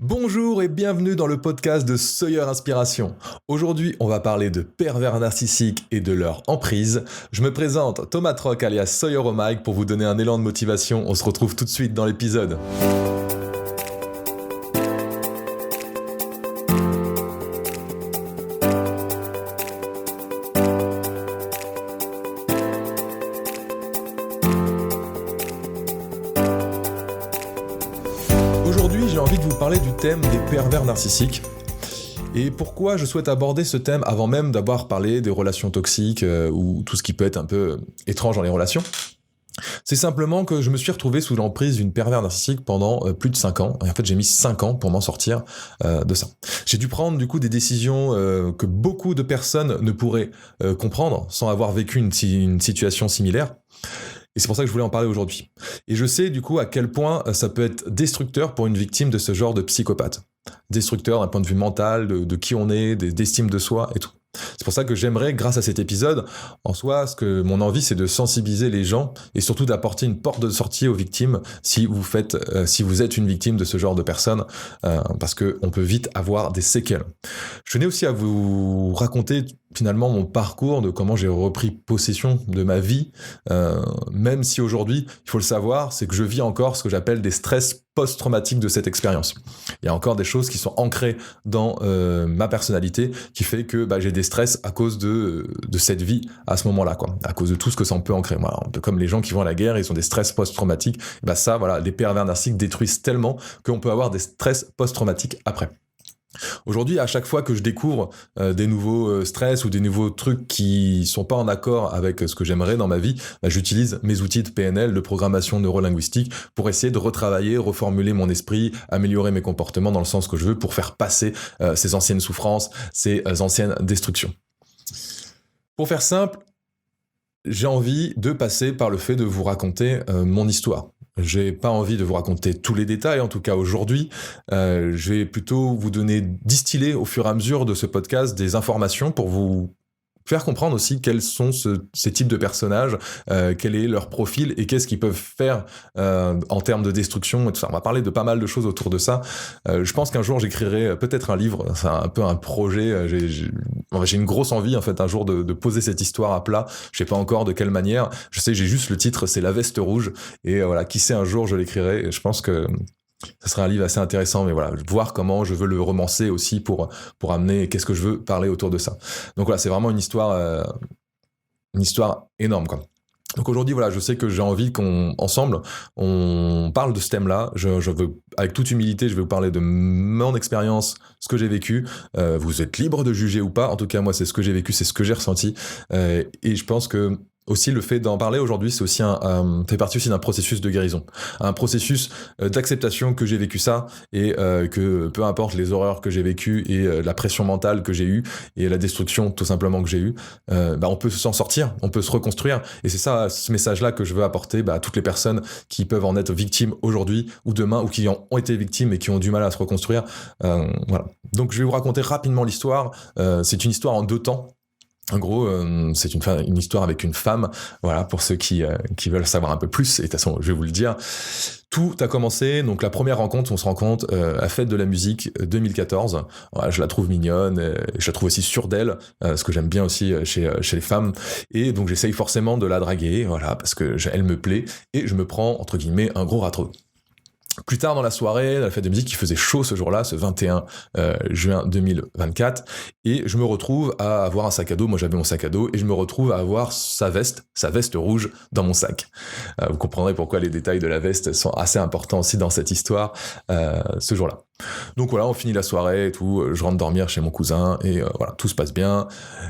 Bonjour et bienvenue dans le podcast de Sawyer Inspiration. Aujourd'hui, on va parler de pervers narcissiques et de leur emprise. Je me présente Thomas Troc alias Sawyer au mic pour vous donner un élan de motivation. On se retrouve tout de suite dans l'épisode. Aujourd'hui, j'ai envie de vous parler du thème des pervers narcissiques. Et pourquoi je souhaite aborder ce thème avant même d'avoir parlé des relations toxiques ou tout ce qui peut être un peu étrange dans les relations. C'est simplement que je me suis retrouvé sous l'emprise d'une pervers narcissique pendant plus de 5 ans. Et en fait, j'ai mis 5 ans pour m'en sortir de ça. J'ai dû prendre du coup des décisions que beaucoup de personnes ne pourraient comprendre sans avoir vécu une situation similaire. Et c'est pour ça que je voulais en parler aujourd'hui. Et je sais du coup à quel point ça peut être destructeur pour une victime de ce genre de psychopathe. Destructeur d'un point de vue mental, de qui on est, d'estime de soi et tout. C'est pour ça que j'aimerais, grâce à cet épisode, en soi, mon envie, c'est de sensibiliser les gens et surtout d'apporter une porte de sortie aux victimes si vous êtes une victime de ce genre de personnes, parce qu'on peut vite avoir des séquelles. Je tenais aussi à vous raconter finalement mon parcours de comment j'ai repris possession de ma vie, même si aujourd'hui, il faut le savoir, c'est que je vis encore ce que j'appelle des stress post-traumatiques de cette expérience. Il y a encore des choses qui sont ancrées dans ma personnalité qui fait que j'ai des stress à cause de cette vie à ce moment-là, quoi, à cause de tout ce que ça en peut ancrer. Voilà, un peu comme les gens qui vont à la guerre, ils ont des stress post-traumatiques. Ça, voilà, les pervers narcissiques détruisent tellement qu'on peut avoir des stress post-traumatiques après. Aujourd'hui, à chaque fois que je découvre des nouveaux stress ou des nouveaux trucs qui sont pas en accord avec ce que j'aimerais dans ma vie, j'utilise mes outils de PNL, de programmation neurolinguistique, pour essayer de retravailler, reformuler mon esprit, améliorer mes comportements dans le sens que je veux pour faire passer ces anciennes souffrances, ces anciennes destructions. Pour faire simple, j'ai envie de passer par le fait de vous raconter mon histoire. J'ai pas envie de vous raconter tous les détails, en tout cas aujourd'hui. Je vais plutôt vous distiller au fur et à mesure de ce podcast des informations pour vous faire comprendre aussi quels sont ces types de personnages, quel est leur profil et qu'est-ce qu'ils peuvent faire en termes de destruction et tout ça. On va parler de pas mal de choses autour de ça. Je pense qu'un jour j'écrirai peut-être un livre, c'est un peu un projet. J'ai une grosse envie en fait un jour de poser cette histoire à plat. Je sais pas encore de quelle manière. Je sais, j'ai juste le titre, c'est La Veste Rouge. Et voilà, qui sait, un jour je l'écrirai. Et je pense que ça sera un livre assez intéressant, mais voilà, voir comment je veux le romancer aussi pour amener qu'est-ce que je veux parler autour de ça. Donc voilà, c'est vraiment une histoire énorme, quoi. Donc aujourd'hui, voilà, je sais que j'ai envie qu'ensemble, on parle de ce thème-là. Je veux, avec toute humilité, je vais vous parler de mon expérience, ce que j'ai vécu. Vous êtes libre de juger ou pas. En tout cas, moi, c'est ce que j'ai vécu, c'est ce que j'ai ressenti. Et je pense que aussi, le fait d'en parler aujourd'hui, c'est aussi fait partie aussi d'un processus de guérison, un processus d'acceptation que j'ai vécu ça et que peu importe les horreurs que j'ai vécues et la pression mentale que j'ai eue et la destruction tout simplement que j'ai eue, on peut s'en sortir, on peut se reconstruire. Et c'est ça, ce message-là que je veux apporter à toutes les personnes qui peuvent en être victimes aujourd'hui ou demain ou qui ont été victimes et qui ont du mal à se reconstruire. Voilà. Donc je vais vous raconter rapidement l'histoire. C'est une histoire en 2 temps. En gros, c'est une histoire avec une femme, voilà, pour ceux qui veulent savoir un peu plus, et de toute façon, je vais vous le dire. Tout a commencé, donc la première rencontre, on se rencontre à Fête de la musique 2014. Voilà, je la trouve mignonne, je la trouve aussi sûre d'elle, ce que j'aime bien aussi chez les femmes. Et donc j'essaye forcément de la draguer, voilà, parce que elle me plaît, et je me prends, entre guillemets, un gros râteau. Plus tard dans la soirée, à la fête de musique, il faisait chaud ce jour-là, ce 21 juin 2024, et je me retrouve à avoir un sac à dos. Moi, j'avais mon sac à dos, et je me retrouve à avoir sa veste rouge dans mon sac. Vous comprendrez pourquoi les détails de la veste sont assez importants aussi dans cette histoire ce jour-là. Donc voilà, on finit la soirée et tout, je rentre dormir chez mon cousin, et voilà, tout se passe bien.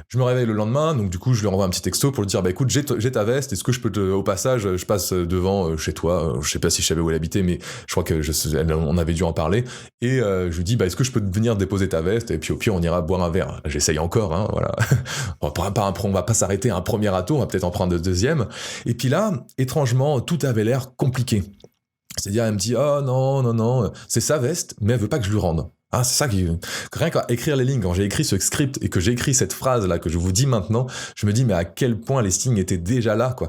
Je me réveille le lendemain, donc du coup, je lui renvoie un petit texto pour lui dire, écoute, j'ai ta veste, est-ce que je peux au passage, je passe devant chez toi, je sais pas si je savais où elle habitait, mais je crois que on avait dû en parler, et je lui dis, est-ce que je peux venir déposer ta veste, et puis au pire, on ira boire un verre. J'essaye encore, hein, voilà. On va pas s'arrêter à un premier râteau, on va peut-être en prendre un deuxième. Et puis là, étrangement, tout avait l'air compliqué. C'est-à-dire, elle me dit, oh non, c'est sa veste, mais elle veut pas que je lui rende. Ah, c'est ça qui... Rien qu'à écrire les lignes, quand j'ai écrit ce script et que j'ai écrit cette phrase-là que je vous dis maintenant, je me dis, mais à quel point les Sting étaient déjà là, quoi.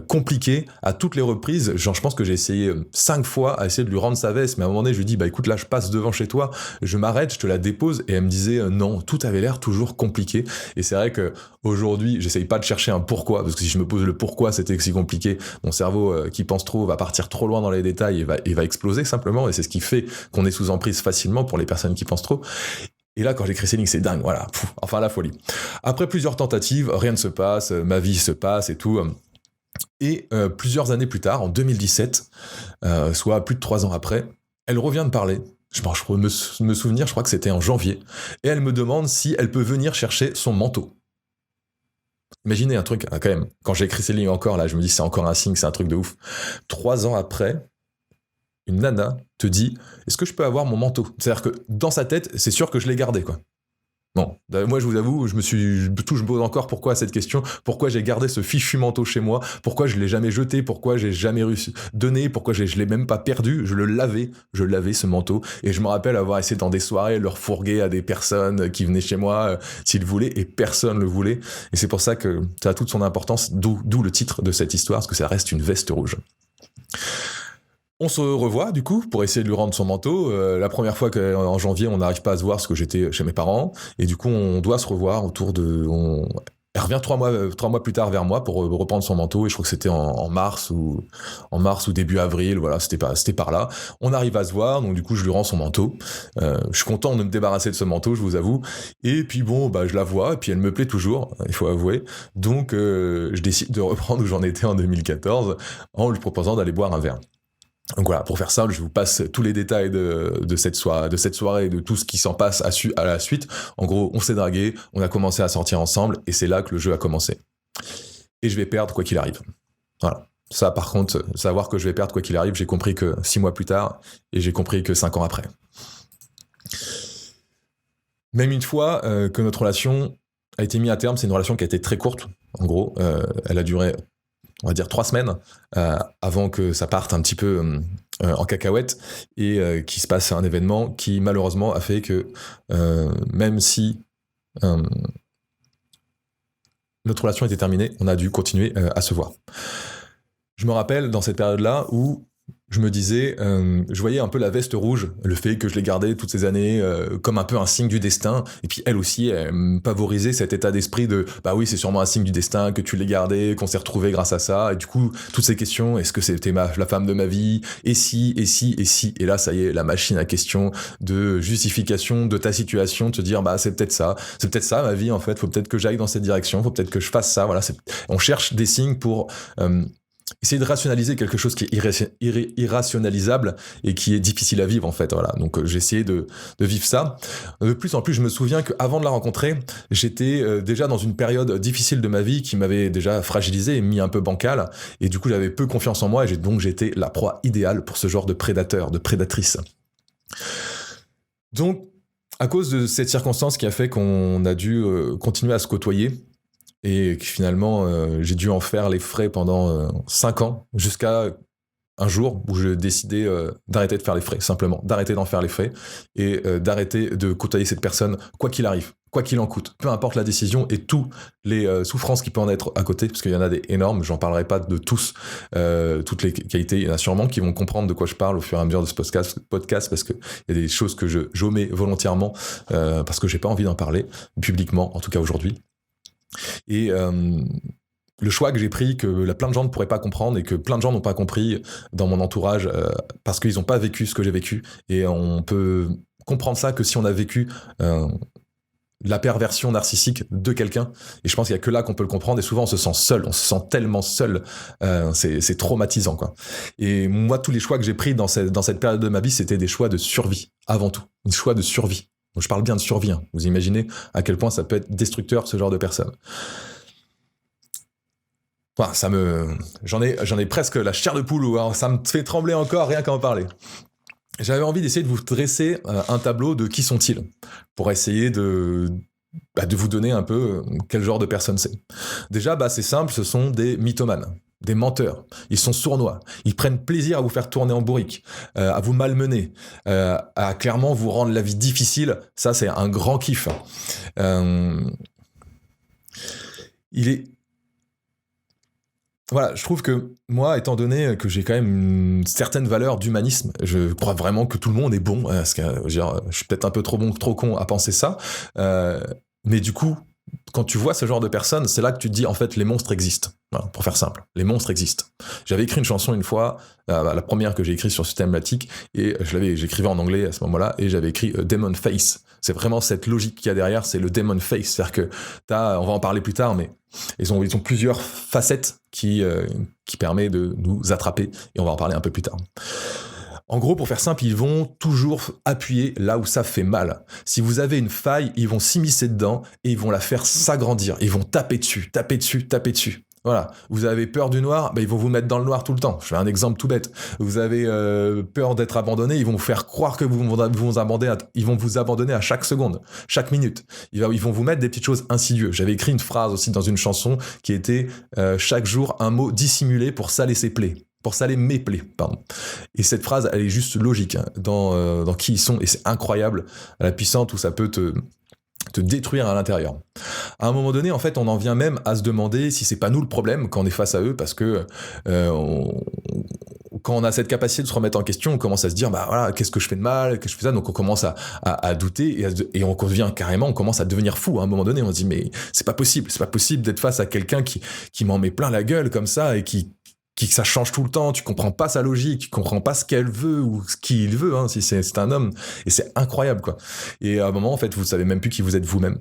Compliqué, à toutes les reprises. Genre, je pense que j'ai essayé 5 fois à essayer de lui rendre sa veste, mais à un moment donné, je lui dis, bah écoute, là, je passe devant chez toi, je m'arrête, je te la dépose, et elle me disait, non, tout avait l'air toujours compliqué. Et c'est vrai que aujourd'hui, j'essaye pas de chercher un pourquoi, parce que si je me pose le pourquoi c'était si compliqué, mon cerveau qui pense trop va partir trop loin dans les détails et va exploser simplement, et c'est ce qui fait qu'on est sous emprise facilement pour les personnes qui pensent trop. Et là, quand j'écris ces lignes, c'est dingue, voilà, enfin la folie. Après plusieurs tentatives, rien ne se passe, ma vie se passe et tout. Et plusieurs années plus tard, en 2017, soit plus de 3 ans après, elle revient me parler. Je peux me souvenir, je crois que c'était en janvier, et elle me demande si elle peut venir chercher son manteau. Imaginez un truc, quand même, quand j'ai écrit ces lignes encore, là, je me dis c'est encore un signe, c'est un truc de ouf. 3 ans après, une nana te dit « Est-ce que je peux avoir mon manteau ?» C'est-à-dire que dans sa tête, c'est sûr que je l'ai gardé, quoi. Non, moi je vous avoue, je me pose encore pourquoi cette question, pourquoi j'ai gardé ce fichu manteau chez moi, pourquoi je l'ai jamais jeté, pourquoi j'ai jamais réussi donné, pourquoi je l'ai même pas perdu, je lavais ce manteau, et je me rappelle avoir essayé dans des soirées le refourguer à des personnes qui venaient chez moi s'ils voulaient, et personne le voulait, et c'est pour ça que ça a toute son importance, d'où le titre de cette histoire, parce que ça reste une veste rouge. On se revoit du coup pour essayer de lui rendre son manteau. La première fois qu'en janvier on n'arrive pas à se voir parce que j'étais chez mes parents, et du coup on doit se revoir autour de... Elle revient 3 mois plus tard vers moi pour reprendre son manteau, et je crois que c'était en mars ou début avril, voilà, c'était par là. On arrive à se voir, donc du coup je lui rends son manteau. Je suis content de me débarrasser de ce manteau, je vous avoue. Et puis bon, bah je la vois, et puis elle me plaît toujours, il faut avouer. Donc je décide de reprendre où j'en étais en 2014 en lui proposant d'aller boire un verre. Donc voilà, pour faire simple, je vous passe tous les détails de cette soirée et de tout ce qui s'en passe à la suite. En gros, on s'est dragué, on a commencé à sortir ensemble, et c'est là que le jeu a commencé. Et je vais perdre quoi qu'il arrive. Voilà. Ça, par contre, savoir que je vais perdre quoi qu'il arrive, j'ai compris que 6 mois plus tard, et j'ai compris que 5 ans après. Même une fois que notre relation a été mise à terme, c'est une relation qui a été très courte. En gros, elle a duré... on va dire 3 semaines, avant que ça parte un petit peu en cacahuète, et qu'il se passe un événement qui malheureusement a fait que même si notre relation était terminée, on a dû continuer à se voir. Je me rappelle dans cette période-là où je me disais, je voyais un peu la veste rouge, le fait que je l'ai gardée toutes ces années comme un peu un signe du destin, et puis elle aussi, elle me favorisait cet état d'esprit de, bah oui, c'est sûrement un signe du destin, que tu l'aies gardé, qu'on s'est retrouvés grâce à ça, et du coup, toutes ces questions, est-ce que c'était la femme de ma vie, et si, et là, ça y est, la machine à questions de justification de ta situation, de te dire, bah c'est peut-être ça ma vie en fait, faut peut-être que j'aille dans cette direction, faut peut-être que je fasse ça, voilà, on cherche des signes pour... essayer de rationaliser quelque chose qui est irrationalisable et qui est difficile à vivre en fait, voilà. Donc j'ai essayé de vivre ça. De plus en plus, je me souviens qu'avant de la rencontrer, j'étais déjà dans une période difficile de ma vie qui m'avait déjà fragilisé et mis un peu bancal, et du coup j'avais peu confiance en moi, et donc j'étais la proie idéale pour ce genre de prédateur, de prédatrice. Donc à cause de cette circonstance qui a fait qu'on a dû continuer à se côtoyer, et que finalement j'ai dû en faire les frais pendant 5 ans, jusqu'à un jour où je décidais d'arrêter de faire les frais, simplement, d'arrêter d'en faire les frais, et d'arrêter de côtoyer cette personne, quoi qu'il arrive, quoi qu'il en coûte, peu importe la décision, et toutes les souffrances qui peuvent en être à côté, parce qu'il y en a des énormes, j'en parlerai pas de tous, toutes les qualités, il y en a sûrement qui vont comprendre de quoi je parle au fur et à mesure de ce podcast, parce qu'il y a des choses que j'omets volontairement, parce que j'ai pas envie d'en parler, publiquement, en tout cas aujourd'hui. Et le choix que j'ai pris, que plein de gens ne pourraient pas comprendre, et que plein de gens n'ont pas compris dans mon entourage, parce qu'ils n'ont pas vécu ce que j'ai vécu, et on peut comprendre ça que si on a vécu la perversion narcissique de quelqu'un, et je pense qu'il n'y a que là qu'on peut le comprendre, et souvent on se sent seul, on se sent tellement seul, c'est traumatisant, quoi. Et moi, tous les choix que j'ai pris dans cette période de ma vie, c'était des choix de survie, avant tout, des choix de survie. Donc je parle bien de survie, hein. Vous imaginez à quel point ça peut être destructeur, ce genre de personne. Enfin, j'en ai presque la chair de poule, hein. Ça me fait trembler encore rien qu'à en parler. J'avais envie d'essayer de vous dresser un tableau de qui sont-ils, pour essayer de vous donner un peu quel genre de personne c'est. Déjà, c'est simple, ce sont des mythomanes. des menteurs, ils sont sournois, ils prennent plaisir à vous faire tourner en bourrique, à vous malmener, à clairement vous rendre la vie difficile. Ça, c'est un grand kiff. Il est... Voilà, je trouve que moi, étant donné que j'ai quand même une certaine valeur d'humanisme, je crois vraiment que tout le monde est bon, parce que je suis peut-être un peu trop con à penser ça, mais du coup, quand tu vois ce genre de personnes, c'est là que tu te dis, en fait, les monstres existent. Voilà, pour faire simple, les monstres existent. J'avais écrit une chanson une fois, la première que j'ai écrite sur ce thématique, et j'écrivais en anglais à ce moment-là, et j'avais écrit Demon Face. C'est vraiment cette logique qu'il y a derrière, c'est le Demon Face. C'est-à-dire que on va en parler plus tard, mais ils ont plusieurs facettes qui permettent de nous attraper, et on va en parler un peu plus tard. En gros, pour faire simple, ils vont toujours appuyer là où ça fait mal. Si vous avez une faille, ils vont s'immiscer dedans et ils vont la faire s'agrandir. Ils vont taper dessus. Voilà. Vous avez peur du noir, ils vont vous mettre dans le noir tout le temps. Je fais un exemple tout bête. Vous avez peur d'être abandonné, ils vont vous faire croire que ils vont vous abandonner à chaque seconde, chaque minute. Ils vont vous mettre des petites choses insidieuses. J'avais écrit une phrase aussi dans une chanson qui était chaque jour un mot dissimulé pour saler ses plaies. Pour saler mes plaies, pardon. Et cette phrase, elle est juste logique dans qui ils sont, et c'est incroyable la puissance où ça peut te détruire à l'intérieur. À un moment donné, en fait, on en vient même à se demander si c'est pas nous le problème quand on est face à eux, parce que quand on a cette capacité de se remettre en question, on commence à se dire, voilà, qu'est-ce que je fais de mal, que je fais ça, donc on commence à douter et on commence à devenir fou. À un moment donné, on se dit, mais c'est pas possible d'être face à quelqu'un qui m'en met plein la gueule comme ça et qui ça change tout le temps, tu comprends pas sa logique, tu comprends pas ce qu'elle veut ou ce qu'il veut, si c'est un homme, et c'est incroyable, quoi. Et à un moment, en fait, vous savez même plus qui vous êtes vous-même,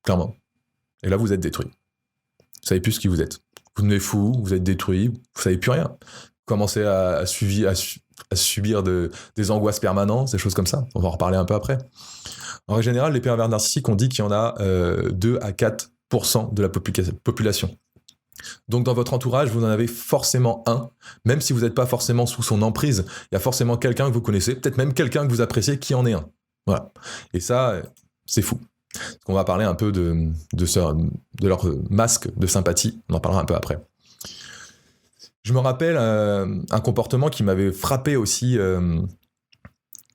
clairement. Et là, vous êtes détruit. Vous savez plus ce qui vous êtes. Vous devenez fou, vous êtes détruit, vous savez plus rien. Vous commencez à subir des angoisses permanentes, des choses comme ça. On va en reparler un peu après. En général, les pervers narcissiques, on dit qu'il y en a 2 à 4% de la population. Donc dans votre entourage, vous en avez forcément un, même si vous n'êtes pas forcément sous son emprise, il y a forcément quelqu'un que vous connaissez, peut-être même quelqu'un que vous appréciez qui en est un. Voilà. Et ça, c'est fou. Parce qu'on va parler un peu de leur masque de sympathie, on en parlera un peu après. Je me rappelle un comportement qui m'avait frappé aussi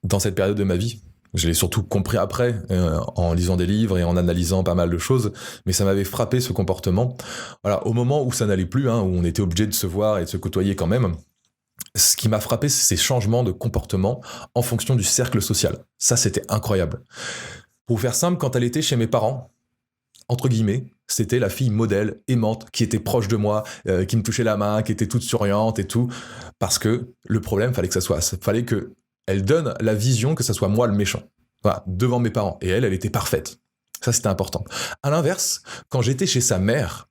dans cette période de ma vie. Je l'ai surtout compris après, en lisant des livres et en analysant pas mal de choses, mais ça m'avait frappé ce comportement. Voilà, au moment où ça n'allait plus, où on était obligé de se voir et de se côtoyer quand même, ce qui m'a frappé, c'est ces changements de comportement en fonction du cercle social. Ça, c'était incroyable. Pour vous faire simple, quand elle était chez mes parents, entre guillemets, c'était la fille modèle, aimante, qui était proche de moi, qui me touchait la main, qui était toute souriante et tout, parce que le problème, fallait que elle donne la vision que ça soit moi le méchant. Voilà, devant mes parents. Et elle était parfaite. Ça, c'était important. À l'inverse, quand j'étais chez sa mère,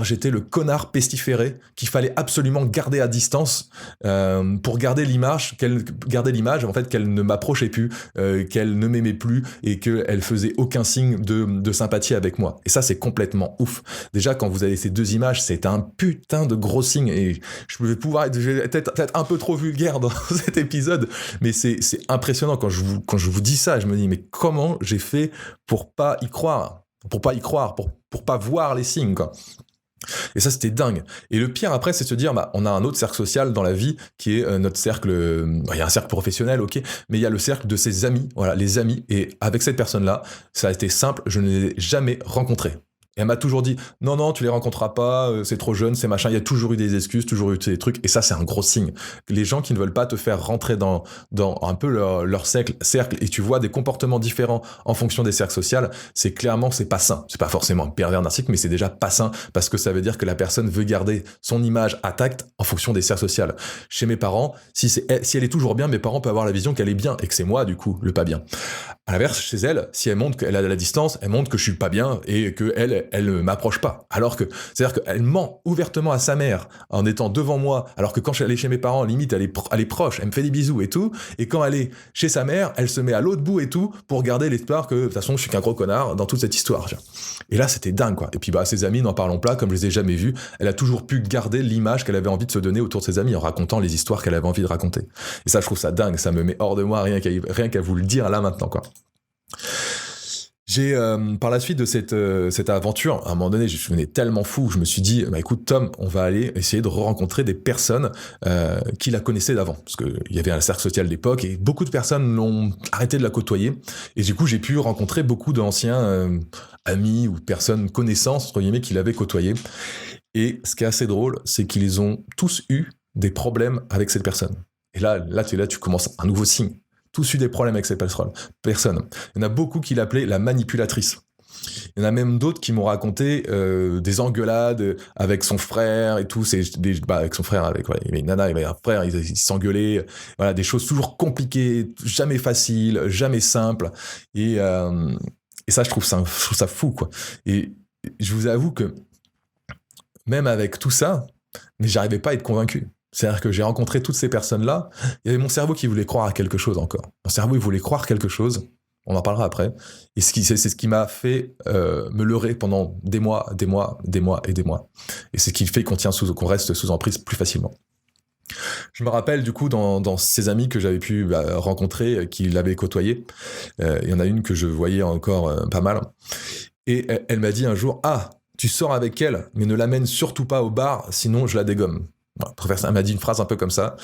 j'étais le connard pestiféré qu'il fallait absolument garder à distance pour garder l'image, en fait, qu'elle ne m'approchait plus, qu'elle ne m'aimait plus et qu'elle faisait aucun signe de sympathie avec moi. Et ça, c'est complètement ouf. Déjà, quand vous avez ces deux images, c'est un putain de gros signe. Et je vais peut-être un peu trop vulgaire dans cet épisode, mais c'est impressionnant quand je vous dis ça. Je me dis, mais comment j'ai fait pour pas y croire, pour pas voir les signes, quoi. Et ça, c'était dingue. Et le pire après, c'est de se dire, on a un autre cercle social dans la vie qui est notre cercle. Il y a un cercle professionnel, ok, mais il y a le cercle de ses amis. Voilà, les amis. Et avec cette personne-là, ça a été simple. Je ne l'ai jamais rencontrée. Et elle m'a toujours dit, non, tu les rencontreras pas, c'est trop jeune, c'est machin. Il y a toujours eu des excuses, toujours eu des trucs. Et ça, c'est un gros signe. Les gens qui ne veulent pas te faire rentrer dans un peu leur cercle, et tu vois des comportements différents en fonction des cercles sociaux, c'est clairement, c'est pas sain. C'est pas forcément un pervers narcissique, mais c'est déjà pas sain parce que ça veut dire que la personne veut garder son image intacte en fonction des cercles sociaux. Chez mes parents, si elle est toujours bien, mes parents peuvent avoir la vision qu'elle est bien et que c'est moi, du coup, le pas bien. À l'inverse, chez elle, si elle montre qu'elle a de la distance, elle montre que je suis pas bien et que elle ne m'approche pas. C'est-à-dire qu'elle ment ouvertement à sa mère en étant devant moi, alors que quand elle est chez mes parents, limite, elle est proche, elle me fait des bisous et tout, et quand elle est chez sa mère, elle se met à l'autre bout et tout, pour garder l'espoir que, de toute façon, je suis qu'un gros connard dans toute cette histoire. Et là, c'était dingue, quoi. Et puis, ses amis, n'en parlons pas, comme je les ai jamais vus, elle a toujours pu garder l'image qu'elle avait envie de se donner autour de ses amis, en racontant les histoires qu'elle avait envie de raconter. Et ça, je trouve ça dingue, ça me met hors de moi, rien qu'à vous le dire là, maintenant, quoi. Par la suite de cette aventure, à un moment donné, je devenais tellement fou, je me suis dit, bah écoute Tom, on va aller essayer de rencontrer des personnes qui la connaissaient d'avant, parce qu'il y avait un cercle social d'époque et beaucoup de personnes l'ont arrêté de la côtoyer, et du coup j'ai pu rencontrer beaucoup d'anciens amis ou personnes connaissances entre guillemets qui l'avaient côtoyé. Et ce qui est assez drôle, c'est qu'ils ont tous eu des problèmes avec cette personne. Et là, tu commences un nouveau signe. Tous eu des problèmes avec cette personne. Il y en a beaucoup qui l'appelaient la manipulatrice. Il y en a même d'autres qui m'ont raconté des engueulades avec son frère et tout. Avec son frère, il y avait une nana, il y avait un frère, ils s'engueulaient. Voilà, des choses toujours compliquées, jamais faciles, jamais simples. Et ça, je trouve ça fou, quoi. Et je vous avoue que même avec tout ça, mais j'arrivais pas à être convaincu. C'est-à-dire que j'ai rencontré toutes ces personnes-là, il y avait mon cerveau qui voulait croire à quelque chose encore. Mon cerveau, il voulait croire quelque chose, on en parlera après, et c'est ce qui m'a fait me leurrer pendant des mois. Et c'est ce qui fait qu'on reste sous emprise plus facilement. Je me rappelle du coup dans ces amis que j'avais pu rencontrer, qui l'avaient côtoyé, il y en a une que je voyais encore pas mal, et elle m'a dit un jour « Ah, tu sors avec elle, mais ne l'amène surtout pas au bar, sinon je la dégomme. » Elle m'a dit une phrase un peu comme ça.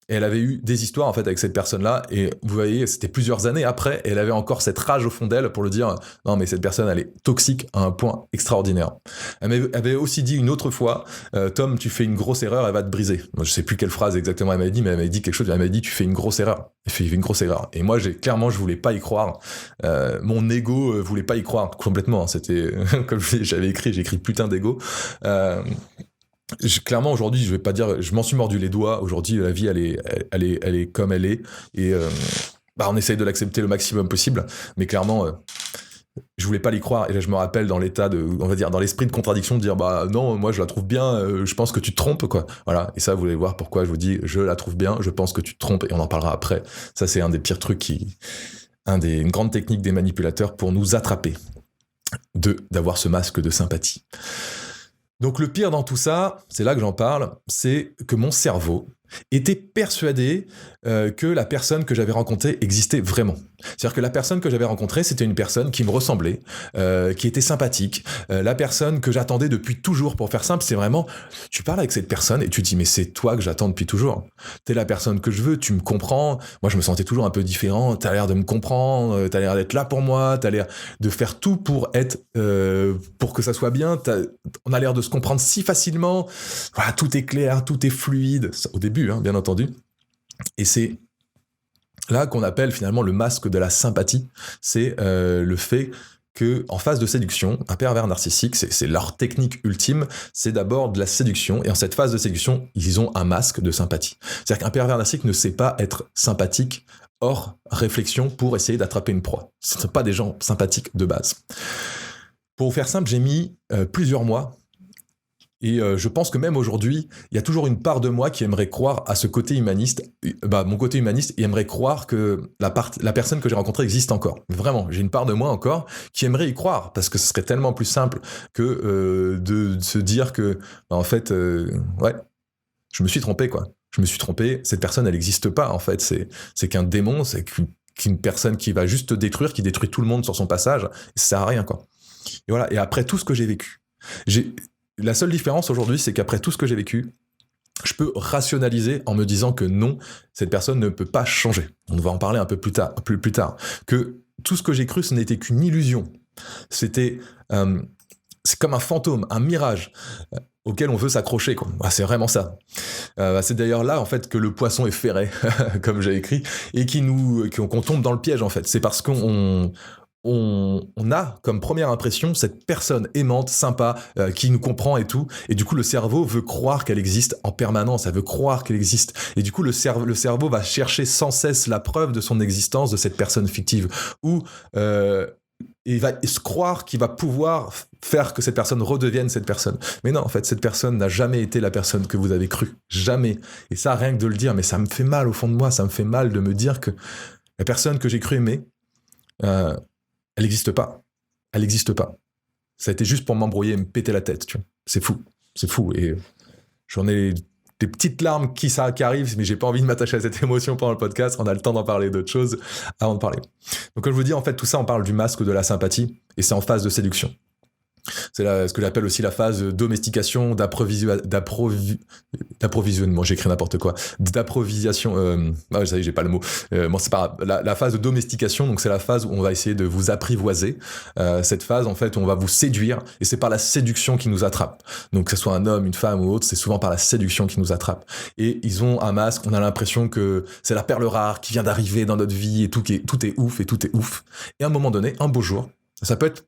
Et elle avait eu des histoires en fait avec cette personne-là, et vous voyez, c'était plusieurs années après, et elle avait encore cette rage au fond d'elle pour le dire non mais cette personne elle est toxique à un point extraordinaire. Elle m'avait aussi dit une autre fois Tom, tu fais une grosse erreur, elle va te briser. Moi, je sais plus quelle phrase exactement elle m'avait dit, mais elle m'avait dit quelque chose, elle m'avait dit tu fais une grosse erreur. Elle fait une grosse erreur. Et moi je voulais pas y croire. Mon ego voulait pas y croire complètement. C'était comme j'ai écrit putain d'ego. Clairement aujourd'hui, je vais pas dire, je m'en suis mordu les doigts. Aujourd'hui, la vie, elle est comme elle est, et on essaye de l'accepter le maximum possible. Mais clairement, je voulais pas l'y croire. Et là, je me rappelle dans l'état on va dire, dans l'esprit de contradiction, de dire bah non, moi je la trouve bien. Je pense que tu te trompes, quoi. Voilà. Et ça, vous voulez voir pourquoi je vous dis, je la trouve bien. Je pense que tu te trompes, et on en parlera après. Ça, c'est un des pires trucs une grande technique des manipulateurs pour nous attraper d'avoir ce masque de sympathie. Donc le pire dans tout ça, c'est là que j'en parle, c'est que mon cerveau était persuadé que la personne que j'avais rencontrée existait vraiment. C'est-à-dire que la personne que j'avais rencontrée, c'était une personne qui me ressemblait, qui était sympathique, la personne que j'attendais depuis toujours. Pour faire simple, c'est vraiment, tu parles avec cette personne et tu te dis mais c'est toi que j'attends depuis toujours. T'es la personne que je veux, tu me comprends. Moi je me sentais toujours un peu différent, t'as l'air de me comprendre, t'as l'air d'être là pour moi, t'as l'air de faire tout pour que ça soit bien. On a l'air de se comprendre si facilement. Voilà, tout est clair, tout est fluide. Au début, hein, bien entendu. Et c'est là qu'on appelle finalement le masque de la sympathie. C'est le fait que, en phase de séduction, un pervers narcissique, c'est leur technique ultime, c'est d'abord de la séduction, et en cette phase de séduction, ils ont un masque de sympathie. C'est-à-dire qu'un pervers narcissique ne sait pas être sympathique hors réflexion pour essayer d'attraper une proie. Ce ne sont pas des gens sympathiques de base. Pour vous faire simple, j'ai mis plusieurs mois. Et je pense que même aujourd'hui, il y a toujours une part de moi qui aimerait croire à ce côté humaniste. Mon côté humaniste, il aimerait croire que la personne que j'ai rencontrée existe encore. Vraiment, j'ai une part de moi encore qui aimerait y croire, parce que ce serait tellement plus simple que de se dire que, en fait, ouais, je me suis trompé, quoi. Je me suis trompé, cette personne, elle n'existe pas, en fait. C'est qu'un démon, c'est qu'une personne qui va juste te détruire, qui détruit tout le monde sur son passage, et ça sert à rien, quoi. Et voilà, et après tout ce que j'ai vécu, la seule différence aujourd'hui, c'est qu'après tout ce que j'ai vécu, je peux rationaliser en me disant que non, cette personne ne peut pas changer. On va en parler un peu plus tard. Que tout ce que j'ai cru, ce n'était qu'une illusion. C'est comme un fantôme, un mirage auquel on veut s'accrocher, quoi. C'est vraiment ça. C'est d'ailleurs là, en fait, que le poisson est ferré, comme j'ai écrit, et qu'on tombe dans le piège, en fait. C'est parce qu'on a comme première impression cette personne aimante, sympa, qui nous comprend et tout, et du coup le cerveau veut croire qu'elle existe en permanence, elle veut croire qu'elle existe, et du coup le cerveau va chercher sans cesse la preuve de son existence, de cette personne fictive, ou il va se croire qu'il va pouvoir faire que cette personne redevienne cette personne. Mais non, en fait, cette personne n'a jamais été la personne que vous avez cru, jamais. Et ça, rien que de le dire, mais ça me fait mal au fond de moi, ça me fait mal de me dire que la personne que j'ai cru aimer, elle n'existe pas. Elle n'existe pas. Ça a été juste pour m'embrouiller et me péter la tête, tu vois. C'est fou. Et j'en ai des petites larmes qui arrivent, mais j'ai pas envie de m'attacher à cette émotion pendant le podcast. On a le temps d'en parler d'autres choses avant de parler. Donc, comme je vous dis, en fait, tout ça, on parle du masque de la sympathie, et c'est en phase de séduction. C'est ce que j'appelle aussi la phase de domestication, d'approvisionnement, j'écris n'importe quoi, d'approvision, ça y est, j'ai pas le mot. Bon, c'est pas grave. La phase de domestication, donc c'est la phase où on va essayer de vous apprivoiser. Cette phase, en fait, où on va vous séduire, et c'est par la séduction qui nous attrape. Donc, que ce soit un homme, une femme ou autre, c'est souvent par la séduction qui nous attrape. Et ils ont un masque, on a l'impression que c'est la perle rare qui vient d'arriver dans notre vie, et tout est ouf, et tout est ouf. Et à un moment donné, un beau jour, ça peut être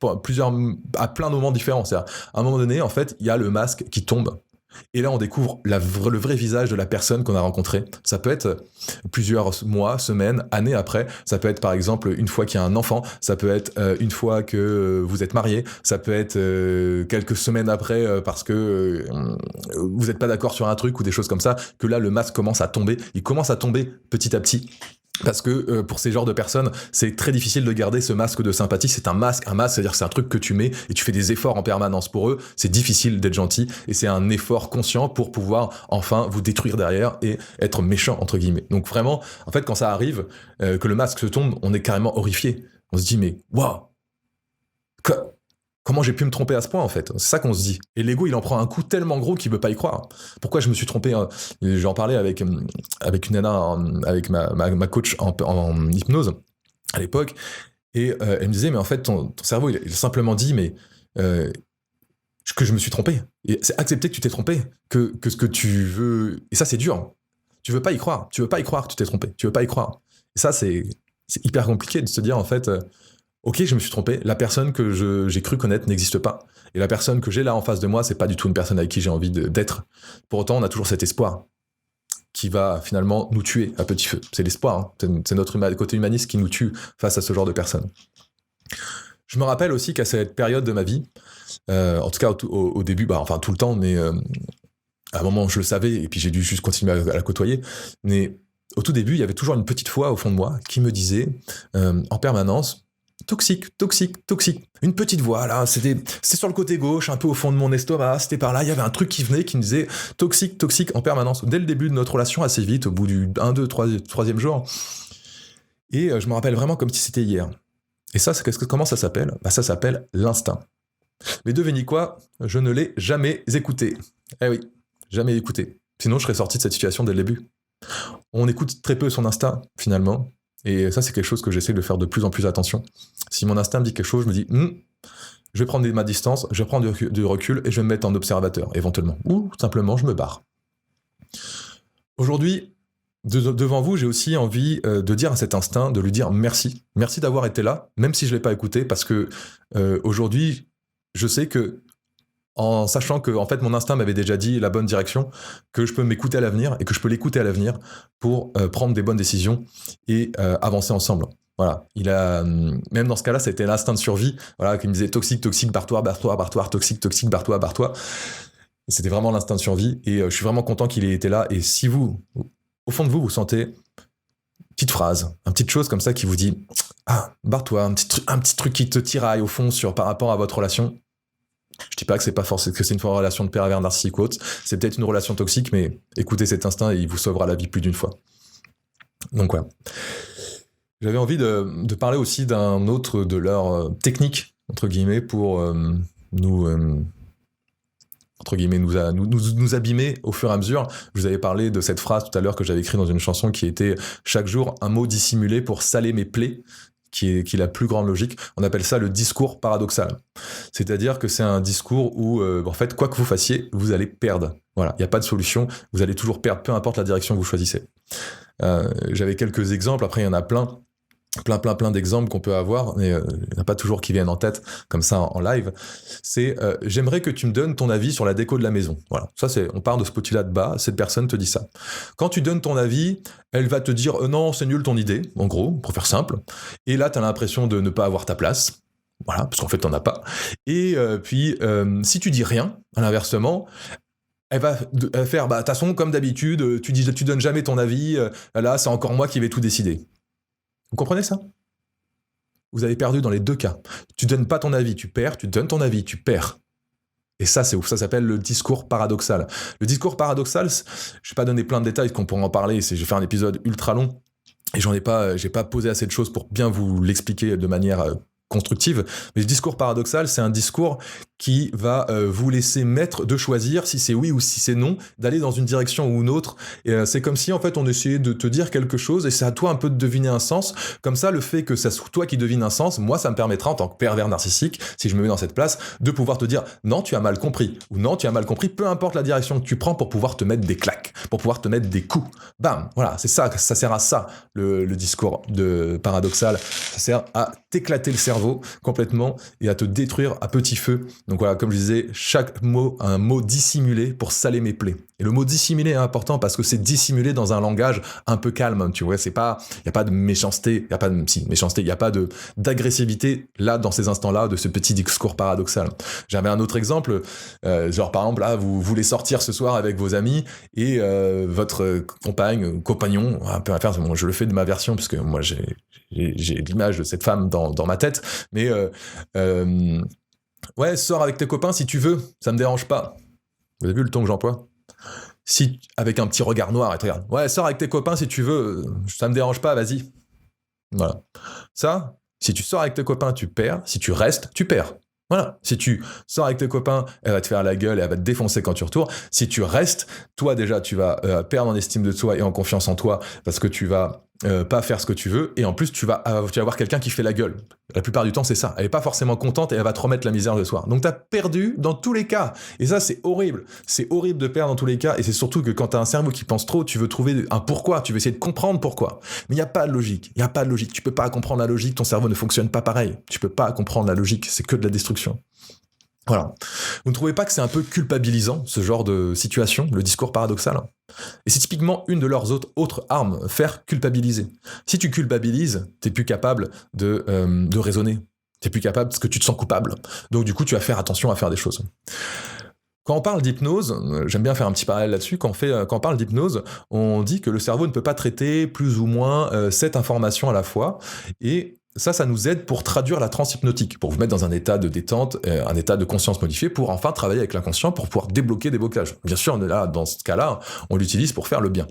à plein de moments différents. C'est-à-dire, à un moment donné, en fait, il y a le masque qui tombe. Et là, on découvre le vrai visage de la personne qu'on a rencontrée. Ça peut être plusieurs mois, semaines, années après. Ça peut être, par exemple, une fois qu'il y a un enfant. Ça peut être une fois que vous êtes marié. Ça peut être quelques semaines après parce que vous n'êtes pas d'accord sur un truc ou des choses comme ça. Que là, le masque commence à tomber. Il commence à tomber petit à petit. Parce que pour ces genres de personnes, c'est très difficile de garder ce masque de sympathie. C'est un masque, c'est-à-dire que c'est un truc que tu mets et tu fais des efforts en permanence pour eux. C'est difficile d'être gentil et c'est un effort conscient pour pouvoir enfin vous détruire derrière et être méchant, entre guillemets. Donc vraiment, en fait, quand ça arrive, que le masque se tombe, on est carrément horrifié. On se dit, mais waouh, comment j'ai pu me tromper à ce point, en fait? C'est ça qu'on se dit. Et l'ego, il en prend un coup tellement gros qu'il veut pas y croire. Pourquoi je me suis trompé, hein? J'en parlais avec une nana, avec ma coach en hypnose à l'époque, et elle me disait, mais en fait, ton cerveau, il a simplement dit, mais que je me suis trompé. Et c'est accepter que tu t'es trompé, que ce que tu veux... Et ça, c'est dur. Tu veux pas y croire. Tu veux pas y croire que tu t'es trompé. Tu veux pas y croire. Et ça, c'est hyper compliqué de se dire, en fait... ok, je me suis trompé, la personne que j'ai cru connaître n'existe pas. Et la personne que j'ai là en face de moi, c'est pas du tout une personne avec qui j'ai envie d'être. Pour autant, on a toujours cet espoir qui va finalement nous tuer à petit feu. C'est l'espoir, hein. C'est notre côté humaniste qui nous tue face à ce genre de personnes. Je me rappelle aussi qu'à cette période de ma vie, en tout cas au début, enfin tout le temps, mais à un moment je le savais, et puis j'ai dû juste continuer à la côtoyer, mais au tout début, il y avait toujours une petite voix au fond de moi qui me disait en permanence, toxique, toxique, toxique. Une petite voix, là, c'était sur le côté gauche, un peu au fond de mon estomac, c'était par là, il y avait un truc qui venait, qui me disait toxique, toxique en permanence. Dès le début de notre relation, assez vite, au bout du 1, 2, 3e jour. Et je me rappelle vraiment comme si c'était hier. Et ça, comment ça s'appelle? Ça s'appelle l'instinct. Mais devinez quoi? Je ne l'ai jamais écouté. Eh oui, jamais écouté. Sinon, je serais sorti de cette situation dès le début. On écoute très peu son instinct, finalement. Et ça, c'est quelque chose que j'essaie de faire de plus en plus attention. Si mon instinct me dit quelque chose, je me dis, je vais prendre ma distance, je vais prendre du recul et je vais me mettre en observateur, éventuellement. Ou simplement, je me barre. Aujourd'hui, devant vous, j'ai aussi envie de dire à cet instinct, de lui dire merci. Merci d'avoir été là, même si je ne l'ai pas écouté, parce que aujourd'hui, je sais que en sachant que en fait mon instinct m'avait déjà dit la bonne direction, que je peux m'écouter à l'avenir et que je peux l'écouter à l'avenir pour prendre des bonnes décisions et avancer ensemble. Voilà, même dans ce cas-là, c'était l'instinct de survie, voilà, qui me disait toxique, toxique, barre-toi, barre-toi, barre-toi, toxique, toxique, barre-toi, barre-toi. C'était vraiment l'instinct de survie et je suis vraiment content qu'il ait été là. Et si vous, au fond de vous, vous sentez une petite phrase, une petite chose comme ça qui vous dit barre-toi, un petit truc qui te tiraille au fond par rapport à votre relation. Je dis pas que c'est pas forcément que c'est une relation de pervers narcissique ou autre, c'est peut-être une relation toxique, mais écoutez cet instinct et il vous sauvera la vie plus d'une fois. Donc voilà. J'avais envie de parler aussi d'un autre de leurs techniques, entre guillemets, pour nous abîmer au fur et à mesure. Je vous avais parlé de cette phrase tout à l'heure que j'avais écrite dans une chanson qui était « Chaque jour, un mot dissimulé pour saler mes plaies », qui est la plus grande logique. On appelle ça le discours paradoxal. C'est-à-dire que c'est un discours où, en fait, quoi que vous fassiez, vous allez perdre. Voilà, il n'y a pas de solution, vous allez toujours perdre, peu importe la direction que vous choisissez. J'avais quelques exemples, après il y en a plein d'exemples qu'on peut avoir, mais il n'y en a pas toujours qui viennent en tête, comme ça en live. C'est j'aimerais que tu me donnes ton avis sur la déco de la maison. Voilà, ça on part de ce postulat de bas, cette personne te dit ça. Quand tu donnes ton avis, elle va te dire non, c'est nul ton idée, en gros, pour faire simple. Et là, tu as l'impression de ne pas avoir ta place. Voilà, parce qu'en fait, t'en as pas. Et puis, si tu dis rien, à l'inversement, elle va faire, de toute façon, comme d'habitude, tu donnes jamais ton avis, là, c'est encore moi qui vais tout décider. Vous comprenez ça? Vous avez perdu dans les deux cas. Tu donnes pas ton avis, tu perds. Tu donnes ton avis, tu perds. Et ça, c'est ouf. Ça s'appelle le discours paradoxal. Le discours paradoxal, je vais pas donner plein de détails, qu'on pourra en parler. Je vais faire un épisode ultra long. Et j'ai pas posé assez de choses pour bien vous l'expliquer de manière constructive. Mais le discours paradoxal, c'est un discours qui va vous laisser maître de choisir si c'est oui ou si c'est non, d'aller dans une direction ou une autre. Et c'est comme si en fait on essayait de te dire quelque chose et c'est à toi un peu de deviner un sens. Comme ça, le fait que ça soit toi qui devine un sens, moi ça me permettra en tant que pervers narcissique, si je me mets dans cette place, de pouvoir te dire non tu as mal compris ou non tu as mal compris, peu importe la direction que tu prends pour pouvoir te mettre des claques, pour pouvoir te mettre des coups. Bam, voilà, c'est ça, ça sert à ça le discours de paradoxal. Ça sert à t'éclater le cerveau complètement et à te détruire à petit feu. Donc voilà, comme je disais, chaque mot a un mot dissimulé pour saler mes plaies. Et le mot dissimulé est important parce que c'est dissimulé dans un langage un peu calme, tu vois, c'est pas, il y a pas de méchanceté, il y a pas de méchanceté, il y a pas de d'agressivité là dans ces instants-là de ce petit discours paradoxal. J'avais un autre exemple, genre par exemple là, vous voulez sortir ce soir avec vos amis et votre compagnon, un peu faire, je le fais de ma version parce que moi j'ai l'image de cette femme dans ma tête, mais ouais, sors avec tes copains si tu veux, ça me dérange pas. Vous avez vu le ton que j'emploie ? Si, avec un petit regard noir, et te regarde. Ouais, sors avec tes copains si tu veux, ça me dérange pas, vas-y. Voilà. Ça, si tu sors avec tes copains, tu perds. Si tu restes, tu perds. Voilà. Si tu sors avec tes copains, elle va te faire la gueule et elle va te défoncer quand tu retournes. Si tu restes, toi déjà, tu vas perdre en estime de toi et en confiance en toi parce que tu vas pas faire ce que tu veux et en plus tu vas avoir quelqu'un qui fait la gueule. La plupart du temps, c'est ça. Elle est pas forcément contente et elle va te remettre la misère le soir. Donc t'as perdu dans tous les cas. Et ça, c'est horrible. C'est horrible de perdre dans tous les cas et c'est surtout que quand t'as un cerveau qui pense trop, tu veux trouver un pourquoi. Tu veux essayer de comprendre pourquoi. Mais il y a pas de logique. Il y a pas de logique. Tu peux pas comprendre la logique. Ton cerveau ne fonctionne pas pareil. Tu peux pas comprendre la logique. C'est que de la destruction. Voilà. Vous ne trouvez pas que c'est un peu culpabilisant, ce genre de situation, le discours paradoxal ? Et c'est typiquement une de leurs autres armes, faire culpabiliser. Si tu culpabilises, t'es plus capable de raisonner. T'es plus capable parce que tu te sens coupable. Donc du coup, tu vas faire attention à faire des choses. Quand on parle d'hypnose, j'aime bien faire un petit parallèle là-dessus, quand on parle d'hypnose, on dit que le cerveau ne peut pas traiter plus ou moins 7 informations à la fois, et ça nous aide pour traduire la transe hypnotique, pour vous mettre dans un état de détente, un état de conscience modifié, pour enfin travailler avec l'inconscient, pour pouvoir débloquer des blocages. Bien sûr, là, dans ce cas-là, on l'utilise pour faire le bien.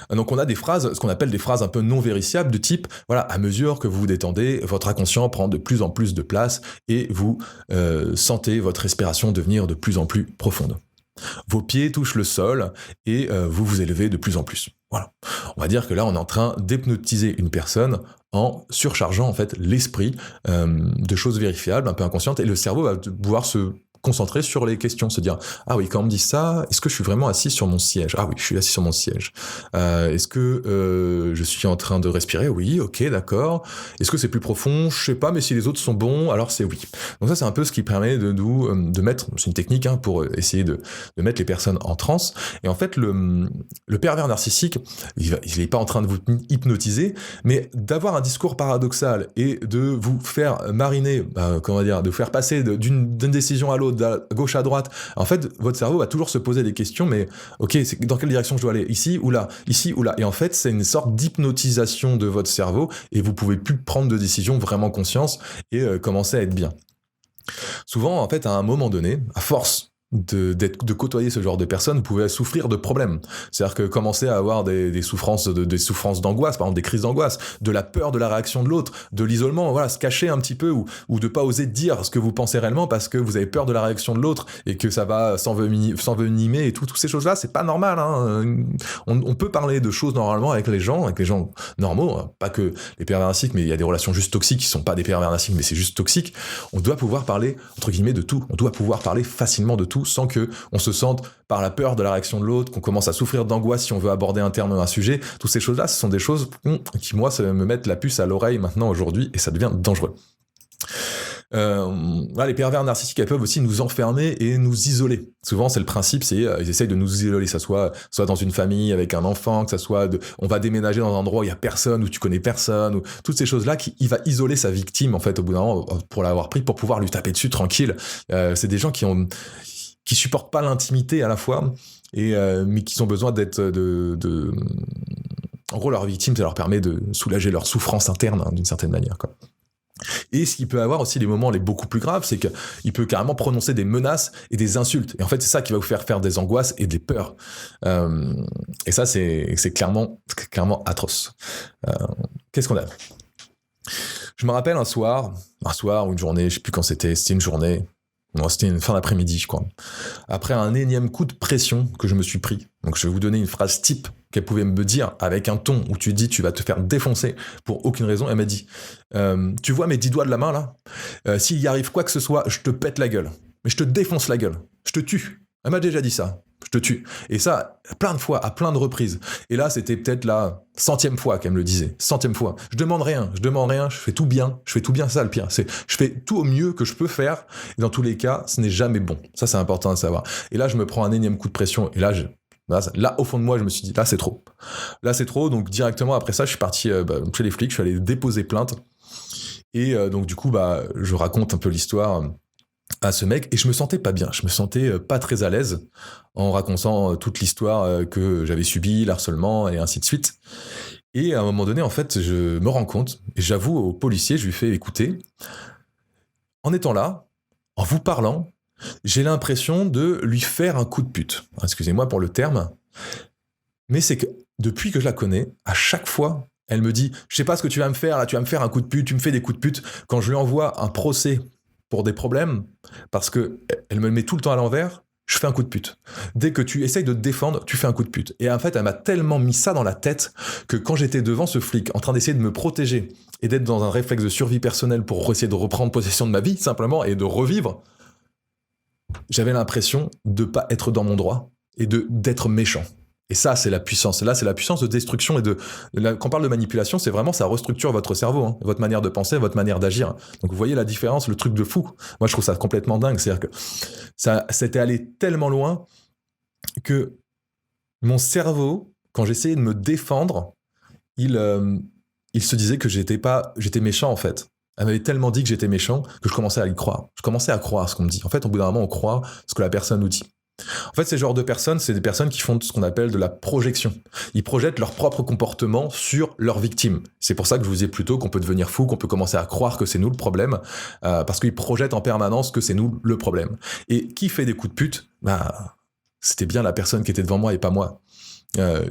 Donc on a des phrases, ce qu'on appelle des phrases un peu non vérifiables, de type, voilà, à mesure que vous vous détendez, votre inconscient prend de plus en plus de place et vous sentez votre respiration devenir de plus en plus profonde. Vos pieds touchent le sol et vous vous élevez de plus en plus. Voilà. On va dire que là, on est en train d'hypnotiser une personne en surchargeant en fait l'esprit de choses vérifiables, un peu inconscientes, et le cerveau va pouvoir se concentrer sur les questions, se dire ah oui, quand on me dit ça, est-ce que je suis vraiment assis sur mon siège ? Ah oui, je suis assis sur mon siège. Est-ce que je suis en train de respirer ? Oui, ok, d'accord. Est-ce que c'est plus profond ? Je sais pas, mais si les autres sont bons, alors c'est oui. Donc ça, c'est un peu ce qui permet de mettre, c'est une technique pour essayer de mettre les personnes en transe. Et en fait, le pervers narcissique, il est pas en train de vous hypnotiser, mais d'avoir un discours paradoxal et de vous faire mariner, de vous faire passer d'une décision à l'autre, de gauche à droite. En fait, votre cerveau va toujours se poser des questions, mais ok, dans quelle direction je dois aller ? Ici ou là ? Ici ou là ? Et en fait, c'est une sorte d'hypnotisation de votre cerveau et vous pouvez plus prendre de décisions vraiment conscience et commencer à être bien. Souvent, en fait, à un moment donné, à force de côtoyer ce genre de personnes, vous pouvez souffrir de problèmes. C'est-à-dire que commencer à avoir des souffrances d'angoisse, par exemple des crises d'angoisse, de la peur de la réaction de l'autre, de l'isolement, voilà, se cacher un petit peu ou de pas oser dire ce que vous pensez réellement parce que vous avez peur de la réaction de l'autre et que ça va s'envenimer et toutes ces choses-là, c'est pas normal. On peut parler de choses normalement avec les gens normaux, pas que les pervers narcissiques, mais il y a des relations juste toxiques qui sont pas des pervers narcissiques, mais c'est juste toxique. On doit pouvoir parler, entre guillemets, de tout. On doit pouvoir parler facilement de tout sans que on se sente par la peur de la réaction de l'autre, qu'on commence à souffrir d'angoisse si on veut aborder un terme ou un sujet. Toutes ces choses-là, ce sont des choses qui, moi, ça me mettent la puce à l'oreille maintenant, aujourd'hui, et ça devient dangereux. Les pervers narcissiques, elles peuvent aussi nous enfermer et nous isoler. Souvent, c'est le principe, ils essayent de nous isoler, ça soit dans une famille avec un enfant, que ça soit on va déménager dans un endroit où il y a personne, où tu connais personne, ou toutes ces choses-là il va isoler sa victime en fait au bout d'un moment pour l'avoir pris, pour pouvoir lui taper dessus tranquille. C'est des gens qui supportent pas l'intimité à la fois et mais qui ont besoin d'être en gros, leur victime, ça leur permet de soulager leur souffrance interne d'une certaine manière, quoi. Et ce qu'il peut avoir aussi, les moments les beaucoup plus graves, c'est qu'il peut carrément prononcer des menaces et des insultes. Et en fait, c'est ça qui va vous faire des angoisses et des peurs. Et ça, c'est clairement atroce. Qu'est-ce qu'on a? Je me rappelle un soir ou une journée, je sais plus quand c'était une journée. Non, c'était une fin d'après-midi, je crois. Après un énième coup de pression que je me suis pris. Donc, je vais vous donner une phrase type qu'elle pouvait me dire avec un ton où tu dis tu vas te faire défoncer pour aucune raison. Elle m'a dit tu vois mes 10 doigts de la main là, s'il y arrive quoi que ce soit, je te pète la gueule. Mais je te défonce la gueule. Je te tue. Elle m'a déjà dit ça. Je te tue. Et ça, plein de fois, à plein de reprises. Et là, c'était peut-être la 100e fois qu'elle me le disait. 100e fois. Je demande rien, je fais tout bien. C'est ça le pire. Je fais tout au mieux que je peux faire. Et dans tous les cas, ce n'est jamais bon. Ça, c'est important à savoir. Et là, je me prends un énième coup de pression. Et là, au fond de moi, je me suis dit, là, c'est trop. Là, c'est trop. Donc, directement après ça, je suis parti chez les flics. Je suis allé déposer plainte. Et donc, du coup, je raconte un peu l'histoire à ce mec, et je me sentais pas bien, je me sentais pas très à l'aise en racontant toute l'histoire que j'avais subie, l'harcèlement et ainsi de suite. Et à un moment donné, en fait, je me rends compte, et j'avoue au policier, je lui fais écouter, en étant là, en vous parlant, j'ai l'impression de lui faire un coup de pute. Excusez-moi pour le terme, mais c'est que depuis que je la connais, à chaque fois, elle me dit, je sais pas ce que tu vas me faire, là, tu vas me faire un coup de pute, tu me fais des coups de pute. Quand je lui envoie un procès pour des problèmes, parce que elle me le met tout le temps à l'envers, je fais un coup de pute. Dès que tu essayes de te défendre, tu fais un coup de pute. Et en fait, elle m'a tellement mis ça dans la tête que quand j'étais devant ce flic, en train d'essayer de me protéger et d'être dans un réflexe de survie personnelle pour essayer de reprendre possession de ma vie, simplement, et de revivre, j'avais l'impression de pas être dans mon droit et d'être méchant. Et ça, c'est la puissance. Là, c'est la puissance de destruction quand on parle de manipulation, c'est vraiment, ça restructure votre cerveau, hein, votre manière de penser, votre manière d'agir. Donc, vous voyez la différence, le truc de fou. Moi, je trouve ça complètement dingue. C'est-à-dire que c'était allé tellement loin que mon cerveau, quand j'essayais de me défendre, il se disait que j'étais méchant, en fait. Elle m'avait tellement dit que j'étais méchant que je commençais à y croire. Je commençais à croire ce qu'on me dit. En fait, au bout d'un moment, on croit ce que la personne nous dit. En fait, ces genres de personnes, c'est des personnes qui font ce qu'on appelle de la projection. Ils projettent leur propre comportement sur leurs victimes. C'est pour ça que je vous disais plus tôt qu'on peut devenir fou, qu'on peut commencer à croire que c'est nous le problème, parce qu'ils projettent en permanence que c'est nous le problème. Et qui fait des coups de pute ? C'était bien la personne qui était devant moi et pas moi.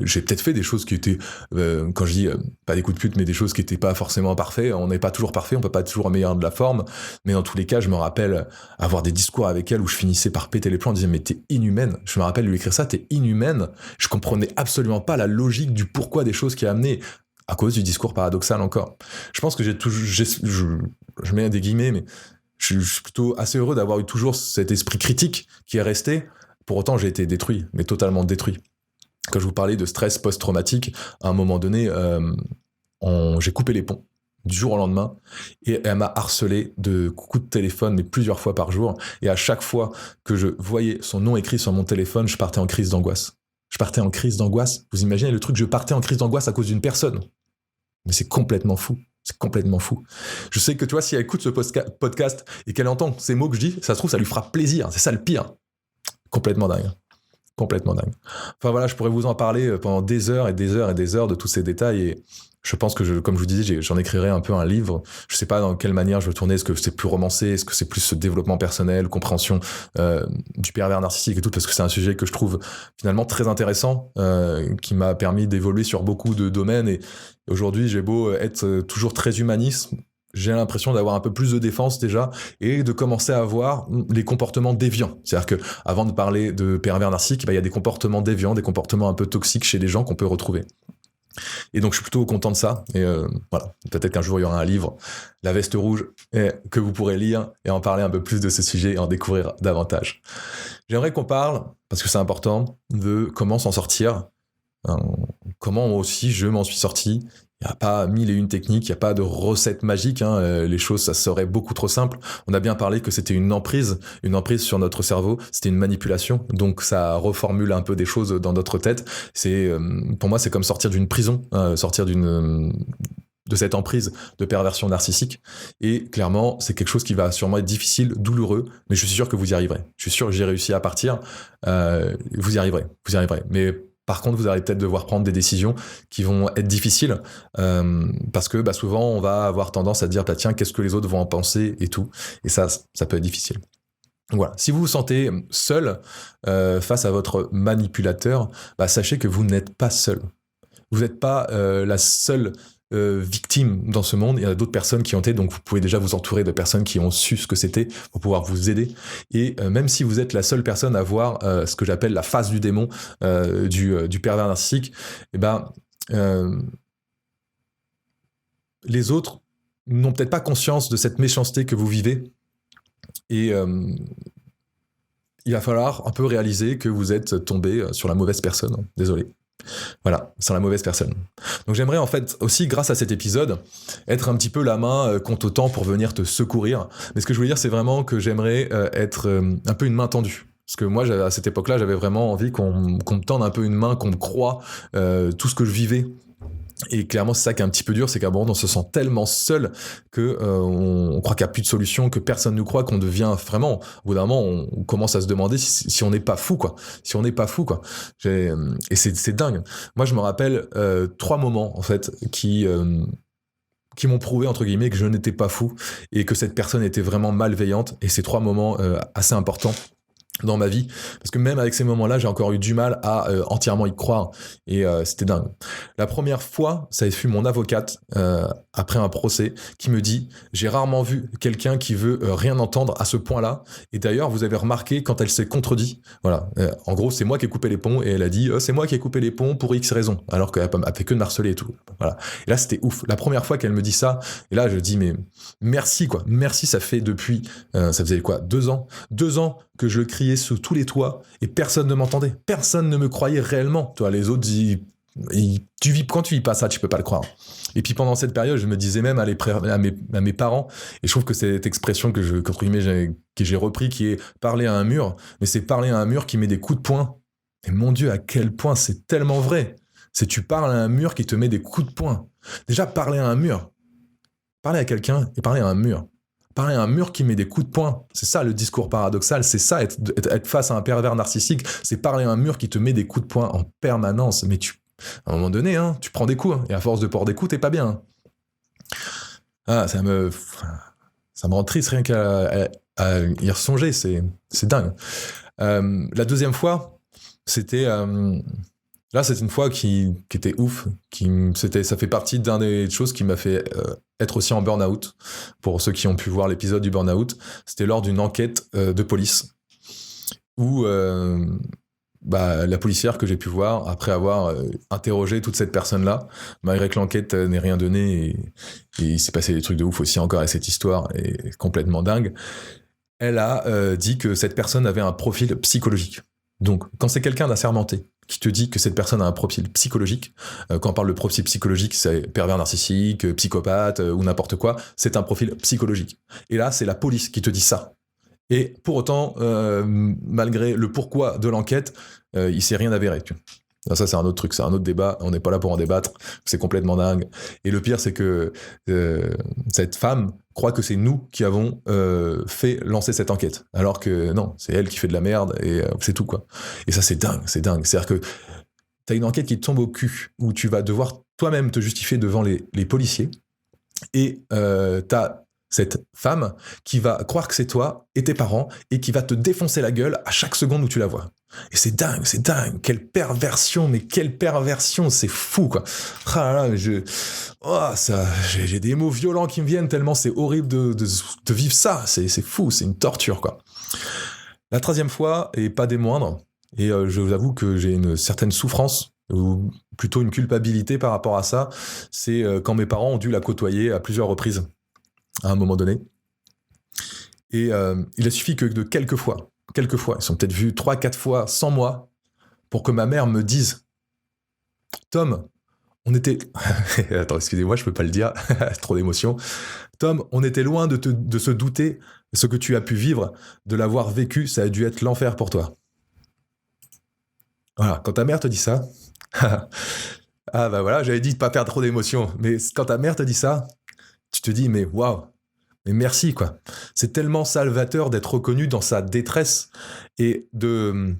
J'ai peut-être fait des choses qui étaient, quand je dis pas des coups de pute, mais des choses qui étaient pas forcément parfaits. On n'est pas toujours parfait, on peut pas être toujours meilleur de la forme. Mais dans tous les cas, je me rappelle avoir des discours avec elle où je finissais par péter les plombs en disant mais t'es inhumaine. Je me rappelle lui écrire ça, t'es inhumaine. Je comprenais absolument pas la logique du pourquoi des choses qui a amené à cause du discours paradoxal encore. Je pense que je mets des guillemets, mais je suis plutôt assez heureux d'avoir eu toujours cet esprit critique qui est resté. Pour autant, j'ai été détruit, mais totalement détruit. Quand je vous parlais de stress post-traumatique, à un moment donné, j'ai coupé les ponts du jour au lendemain, et elle m'a harcelé de coups de téléphone, mais plusieurs fois par jour, et à chaque fois que je voyais son nom écrit sur mon téléphone, je partais en crise d'angoisse. Vous imaginez le truc, je partais en crise d'angoisse à cause d'une personne. Mais c'est complètement fou. C'est complètement fou. Je sais que, tu vois, si elle écoute ce podcast et qu'elle entend ces mots que je dis, ça se trouve, ça lui fera plaisir. C'est ça le pire. Complètement dingue. Enfin voilà, je pourrais vous en parler pendant des heures et des heures et des heures de tous ces détails, et je pense que, comme je vous disais, j'en écrirai un peu un livre. Je sais pas dans quelle manière je veux tourner. Est-ce que c'est plus romancé? Est-ce que c'est plus ce développement personnel, compréhension du pervers narcissique et tout? Parce que c'est un sujet que je trouve finalement très intéressant, qui m'a permis d'évoluer sur beaucoup de domaines, et aujourd'hui j'ai beau être toujours très humaniste, j'ai l'impression d'avoir un peu plus de défense déjà, et de commencer à voir les comportements déviants. C'est-à-dire que, avant de parler de pervers narcissique, il y a des comportements déviants, des comportements un peu toxiques chez les gens qu'on peut retrouver. Et donc je suis plutôt content de ça, et voilà, peut-être qu'un jour il y aura un livre, La Veste Rouge, que vous pourrez lire et en parler un peu plus de ce sujet et en découvrir davantage. J'aimerais qu'on parle, parce que c'est important, de comment s'en sortir, comment moi aussi je m'en suis sorti. Il n'y a pas 1001 techniques, il n'y a pas de recette magique, les choses, ça serait beaucoup trop simple. On a bien parlé que c'était une emprise sur notre cerveau, c'était une manipulation, donc ça reformule un peu des choses dans notre tête. Pour moi, c'est comme sortir d'une prison, sortir de cette emprise de perversion narcissique, et clairement, c'est quelque chose qui va sûrement être difficile, douloureux, mais je suis sûr que vous y arriverez. Je suis sûr que j'ai réussi à partir, vous y arriverez. Mais Par contre, vous allez peut-être devoir prendre des décisions qui vont être difficiles, parce que souvent, on va avoir tendance à dire, tiens, qu'est-ce que les autres vont en penser et tout. Et ça peut être difficile. Donc voilà, si vous vous sentez seul face à votre manipulateur, sachez que vous n'êtes pas seul. Vous n'êtes pas la seule victime dans ce monde. Il y a d'autres personnes qui ont été, donc vous pouvez déjà vous entourer de personnes qui ont su ce que c'était pour pouvoir vous aider. Et même si vous êtes la seule personne à voir ce que j'appelle la face du démon du pervers narcissique, les autres n'ont peut-être pas conscience de cette méchanceté que vous vivez. Et il va falloir un peu réaliser que vous êtes tombé sur la mauvaise personne. Désolé. Voilà, sur la mauvaise personne. Donc j'aimerais en fait aussi, grâce à cet épisode, être un petit peu la main contre autant pour venir te secourir. Mais ce que je voulais dire, c'est vraiment que j'aimerais être un peu une main tendue. Parce que moi, à cette époque-là, j'avais vraiment envie qu'on me tende un peu une main, qu'on me croie tout ce que je vivais. Et clairement, c'est ça qui est un petit peu dur, c'est qu'à un moment, on se sent tellement seul que on croit qu'il n'y a plus de solution, que personne ne nous croit, qu'on devient vraiment, au bout d'un moment, on commence à se demander si on n'est pas fou, quoi. Si on n'est pas fou, quoi. Et c'est dingue. Moi, je me rappelle 3 moments, en fait, qui m'ont prouvé, entre guillemets, que je n'étais pas fou et que cette personne était vraiment malveillante. Et ces 3 moments assez importants dans ma vie, parce que même avec ces moments-là, j'ai encore eu du mal à entièrement y croire, et c'était dingue. La première fois, ça fut mon avocate, après un procès, qui me dit « J'ai rarement vu quelqu'un qui veut rien entendre à ce point-là, et d'ailleurs, vous avez remarqué quand elle s'est contredit, voilà, en gros, c'est moi qui ai coupé les ponts, et elle a dit c'est moi qui ai coupé les ponts pour X raisons, alors qu'elle a fait que de harceler et tout. » Voilà. Et là, c'était ouf. La première fois qu'elle me dit ça, et là, je dis « Mais merci, quoi. Merci, ça fait depuis, ça faisait quoi, 2 ans 2 ans que je criais sous tous les toits et personne ne m'entendait. Personne ne me croyait réellement. Toi, les autres, quand tu vis pas ça, tu peux pas le croire. Et puis pendant cette période, je me disais même à mes parents, et je trouve que cette expression que j'ai repris, qui est parler à un mur, mais c'est parler à un mur qui met des coups de poing. Et mon Dieu, à quel point c'est tellement vrai. C'est tu parles à un mur qui te met des coups de poing. Déjà, parler à un mur. Parler à quelqu'un et parler à un mur. Parler à un mur qui met des coups de poing. C'est ça le discours paradoxal, c'est ça être face à un pervers narcissique, c'est parler à un mur qui te met des coups de poing en permanence. Mais à un moment donné, tu prends des coups, et à force de prendre des coups, t'es pas bien. Ça me rend triste rien qu'à y ressonger, c'est dingue. La deuxième fois, c'était... Là, c'est une fois qui était ouf, ça fait partie d'une des choses qui m'a fait être aussi en burn-out. Pour ceux qui ont pu voir l'épisode du burn-out, c'était lors d'une enquête de police où la policière que j'ai pu voir, après avoir interrogé toute cette personne-là, malgré que l'enquête n'ait rien donné, et il s'est passé des trucs de ouf aussi encore, et cette histoire est complètement dingue, elle a dit que cette personne avait un profil psychologique. Donc, quand c'est quelqu'un d'assermenté qui te dit que cette personne a un profil psychologique, quand on parle de profil psychologique, c'est pervers narcissique, psychopathe ou n'importe quoi, c'est un profil psychologique. Et là, c'est la police qui te dit ça. Et pour autant, malgré le pourquoi de l'enquête, il s'est rien avéré. Ça, c'est un autre truc, c'est un autre débat, on n'est pas là pour en débattre, c'est complètement dingue. Et le pire, c'est que cette femme croit que c'est nous qui avons fait lancer cette enquête, alors que non, c'est elle qui fait de la merde, et c'est tout, quoi. Et ça, c'est dingue. C'est-à-dire que t'as une enquête qui te tombe au cul, où tu vas devoir toi-même te justifier devant les policiers, et t'as cette femme qui va croire que c'est toi et tes parents, et qui va te défoncer la gueule à chaque seconde où tu la vois. Et c'est dingue, quelle perversion, c'est fou, quoi. Ah là là, j'ai des mots violents qui me viennent tellement c'est horrible de vivre ça, c'est fou, c'est une torture, quoi. La 3e fois, et pas des moindres, et je vous avoue que j'ai une certaine souffrance, ou plutôt une culpabilité par rapport à ça, c'est quand mes parents ont dû la côtoyer à plusieurs reprises, à un moment donné. Et il a suffi que de quelques fois, ils sont peut-être vus 3-4 fois sans moi, pour que ma mère me dise « Tom, on était... » Attends, excusez-moi, je peux pas le dire, trop d'émotion. « Tom, on était loin de se douter ce que tu as pu vivre, de l'avoir vécu, ça a dû être l'enfer pour toi. » Voilà, quand ta mère te dit ça... ah bah voilà, j'avais dit de pas perdre trop d'émotion, mais quand ta mère te dit ça, tu te dis « Mais waouh !» Mais merci, quoi. C'est tellement salvateur d'être reconnu dans sa détresse et de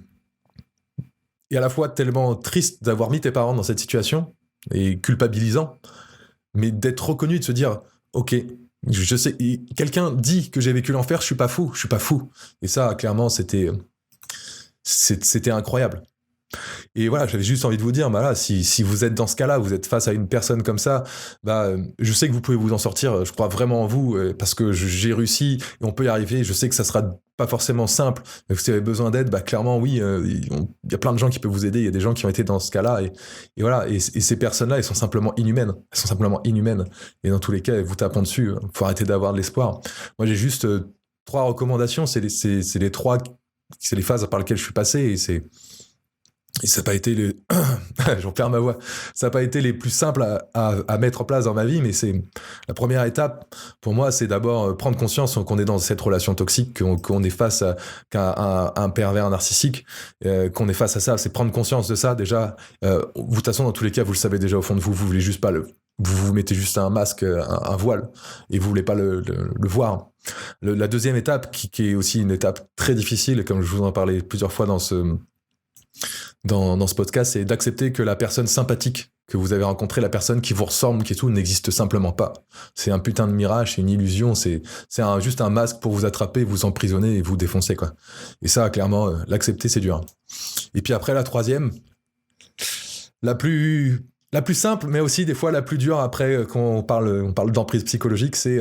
est à la fois tellement triste d'avoir mis tes parents dans cette situation et culpabilisant, mais d'être reconnu, de se dire, ok, je sais, quelqu'un dit que j'ai vécu l'enfer, je suis pas fou. Et ça, clairement, c'était incroyable. Et voilà, j'avais juste envie de vous dire, bah là, si vous êtes dans ce cas-là, vous êtes face à une personne comme ça, bah, je sais que vous pouvez vous en sortir, je crois vraiment en vous, parce que j'ai réussi, et on peut y arriver, je sais que ça sera pas forcément simple, mais si vous avez besoin d'aide, bah clairement oui, il y a plein de gens qui peuvent vous aider, il y a des gens qui ont été dans ce cas-là, et voilà, et ces personnes-là, elles sont simplement inhumaines, et dans tous les cas, elles vous tapent dessus, faut arrêter d'avoir de l'espoir. Moi, j'ai juste 3 recommandations, c'est les phases par lesquelles je suis passé, et ça n'a pas été j'en perds ma voix. Ça n'a pas été les plus simples à mettre en place dans ma vie, mais c'est la première étape pour moi, c'est d'abord prendre conscience qu'on est dans cette relation toxique, qu'on est face à un pervers narcissique, qu'on est face à ça. C'est prendre conscience de ça déjà. Vous, de toute façon, dans tous les cas, vous le savez déjà au fond de vous. Vous voulez juste pas vous mettez juste un masque, un voile, et vous voulez pas le voir. La deuxième étape, qui est aussi une étape très difficile, comme je vous en parlais plusieurs fois dans ce podcast, c'est d'accepter que la personne sympathique que vous avez rencontrée, la personne qui vous ressemble, qui est tout, n'existe simplement pas. C'est un putain de mirage, c'est une illusion, c'est juste un masque pour vous attraper, vous emprisonner et vous défoncer, quoi. Et ça, clairement, l'accepter, c'est dur. Et puis après, la troisième, la plus simple, mais aussi des fois la plus dure après, quand on parle d'emprise psychologique, c'est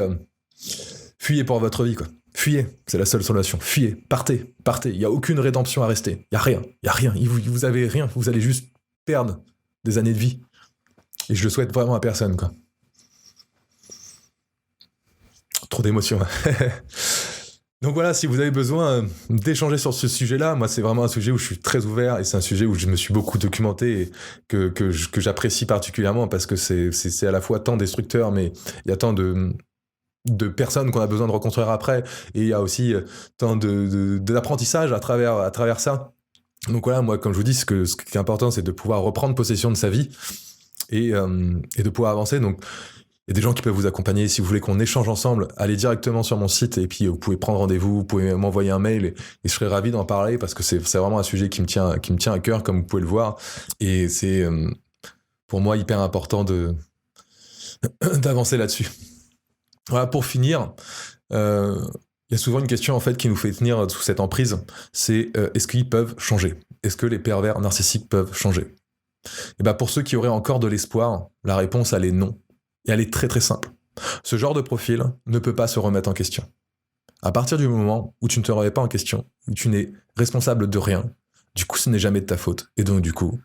fuyez pour votre vie, quoi. Fuyez, c'est la seule solution. Fuyez, partez. Il n'y a aucune rédemption à rester. Il n'y a rien. Vous avez rien. Vous allez juste perdre des années de vie. Et je le souhaite vraiment à personne, quoi. Trop d'émotions. Donc voilà, si vous avez besoin d'échanger sur ce sujet-là, moi c'est vraiment un sujet où je suis très ouvert et c'est un sujet où je me suis beaucoup documenté et que j'apprécie particulièrement parce que c'est à la fois tant destructeur, mais il y a tant de personnes qu'on a besoin de reconstruire après, et il y a aussi tant d'apprentissage à travers ça. Donc voilà, moi, comme je vous dis, ce qui est important, c'est de pouvoir reprendre possession de sa vie et de pouvoir avancer. Donc, il y a des gens qui peuvent vous accompagner. Si vous voulez qu'on échange ensemble, allez directement sur mon site et puis vous pouvez prendre rendez-vous, vous pouvez m'envoyer un mail et je serai ravi d'en parler parce que c'est vraiment un sujet qui me tient à cœur, comme vous pouvez le voir. Et c'est pour moi hyper important d'avancer là-dessus. Voilà, pour finir, il y a souvent une question en fait qui nous fait tenir sous cette emprise, c'est est-ce qu'ils peuvent changer ? Est-ce que les pervers narcissiques peuvent changer ? Et ben pour ceux qui auraient encore de l'espoir, la réponse elle est non. Et elle est très très simple. Ce genre de profil ne peut pas se remettre en question. À partir du moment où tu ne te remets pas en question, où tu n'es responsable de rien, du coup ce n'est jamais de ta faute. Et donc du coup,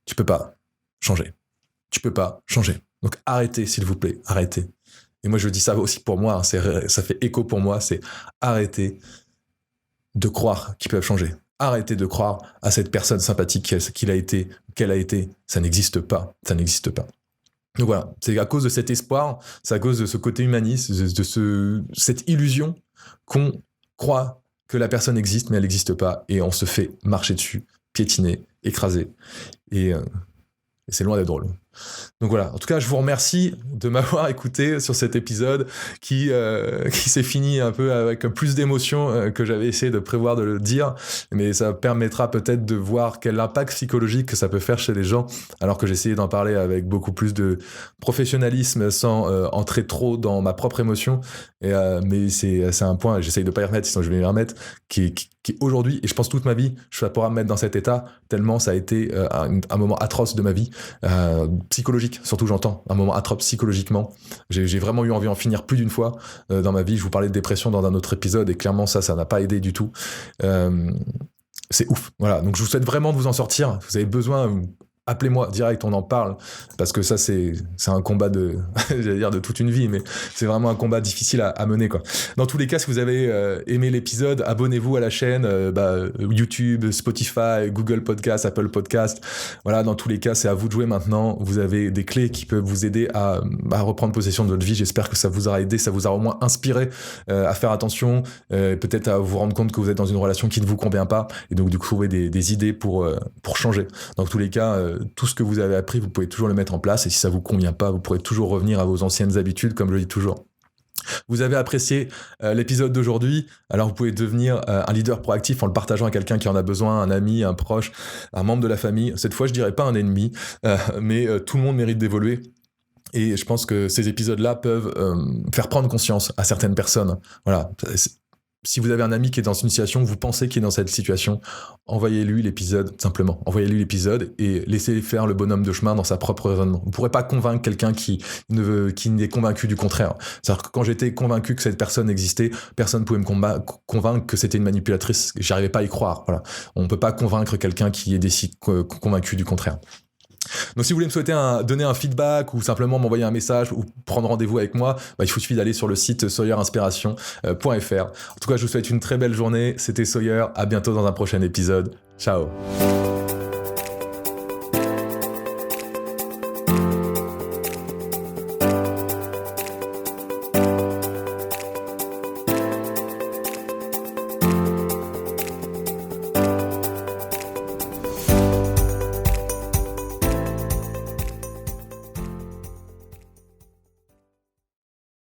tu peux pas changer. Donc arrêtez s'il vous plaît, arrêtez. Et moi je dis ça aussi pour moi, ça fait écho pour moi, c'est arrêter de croire qu'ils peuvent changer. Arrêtez de croire à cette personne sympathique qu'elle a été, ça n'existe pas. Donc voilà, c'est à cause de cet espoir, c'est à cause de ce côté humaniste, de cette illusion qu'on croit que la personne existe, mais elle n'existe pas, et on se fait marcher dessus, piétiner, écraser, et c'est loin d'être drôle. Donc voilà, en tout cas, je vous remercie de m'avoir écouté sur cet épisode qui s'est fini un peu avec plus d'émotion que j'avais essayé de prévoir de le dire, mais ça permettra peut-être de voir quel impact psychologique que ça peut faire chez les gens, alors que j'essayais d'en parler avec beaucoup plus de professionnalisme sans entrer trop dans ma propre émotion. Mais c'est un point, j'essaye de pas y remettre, sinon je vais y remettre, qui aujourd'hui, et je pense toute ma vie, je vais pouvoir me mettre dans cet état, tellement ça a été un moment atroce de ma vie, psychologique, surtout j'entends, un moment atroce psychologiquement. J'ai vraiment eu envie d'en finir plus d'une fois dans ma vie. Je vous parlais de dépression dans un autre épisode, et clairement ça n'a pas aidé du tout. C'est ouf. Voilà, donc je vous souhaite vraiment de vous en sortir. Vous avez besoin... Appelez-moi direct, on en parle, parce que ça c'est un combat j'allais dire de toute une vie, mais c'est vraiment un combat difficile à mener, quoi. Dans tous les cas, si vous avez aimé l'épisode, abonnez-vous à la chaîne, YouTube, Spotify, Google Podcast, Apple Podcast. Voilà, dans tous les cas, c'est à vous de jouer maintenant. Vous avez des clés qui peuvent vous aider à reprendre possession de votre vie. J'espère que ça vous aura aidé, ça vous aura au moins inspiré à faire attention, peut-être à vous rendre compte que vous êtes dans une relation qui ne vous convient pas, et donc du coup trouver des idées pour changer. Dans tous les cas, tout ce que vous avez appris, vous pouvez toujours le mettre en place, et si ça vous convient pas, vous pourrez toujours revenir à vos anciennes habitudes, comme je le dis toujours. vous avez apprécié l'épisode d'aujourd'hui, alors vous pouvez devenir un leader proactif en le partageant à quelqu'un qui en a besoin, un ami, un proche, un membre de la famille. Cette fois, je dirais pas un ennemi, mais tout le monde mérite d'évoluer. Et je pense que ces épisodes-là peuvent faire prendre conscience à certaines personnes. Voilà. Si vous avez un ami qui est dans une situation, vous pensez qu'il est dans cette situation, envoyez-lui l'épisode, simplement. Envoyez-lui l'épisode et laissez-le faire le bonhomme de chemin dans sa propre raisonnement. Vous ne pourrez pas convaincre quelqu'un qui n'est convaincu du contraire. C'est-à-dire que quand j'étais convaincu que cette personne existait, personne ne pouvait me convaincre que c'était une manipulatrice. J'arrivais pas à y croire. Voilà. On ne peut pas convaincre quelqu'un qui est convaincu du contraire. Donc si vous voulez me souhaiter donner un feedback ou simplement m'envoyer un message ou prendre rendez-vous avec moi, il suffit d'aller sur le site sawyerinspiration.fr. En tout cas, je vous souhaite une très belle journée. C'était Sawyer. À bientôt dans un prochain épisode. Ciao.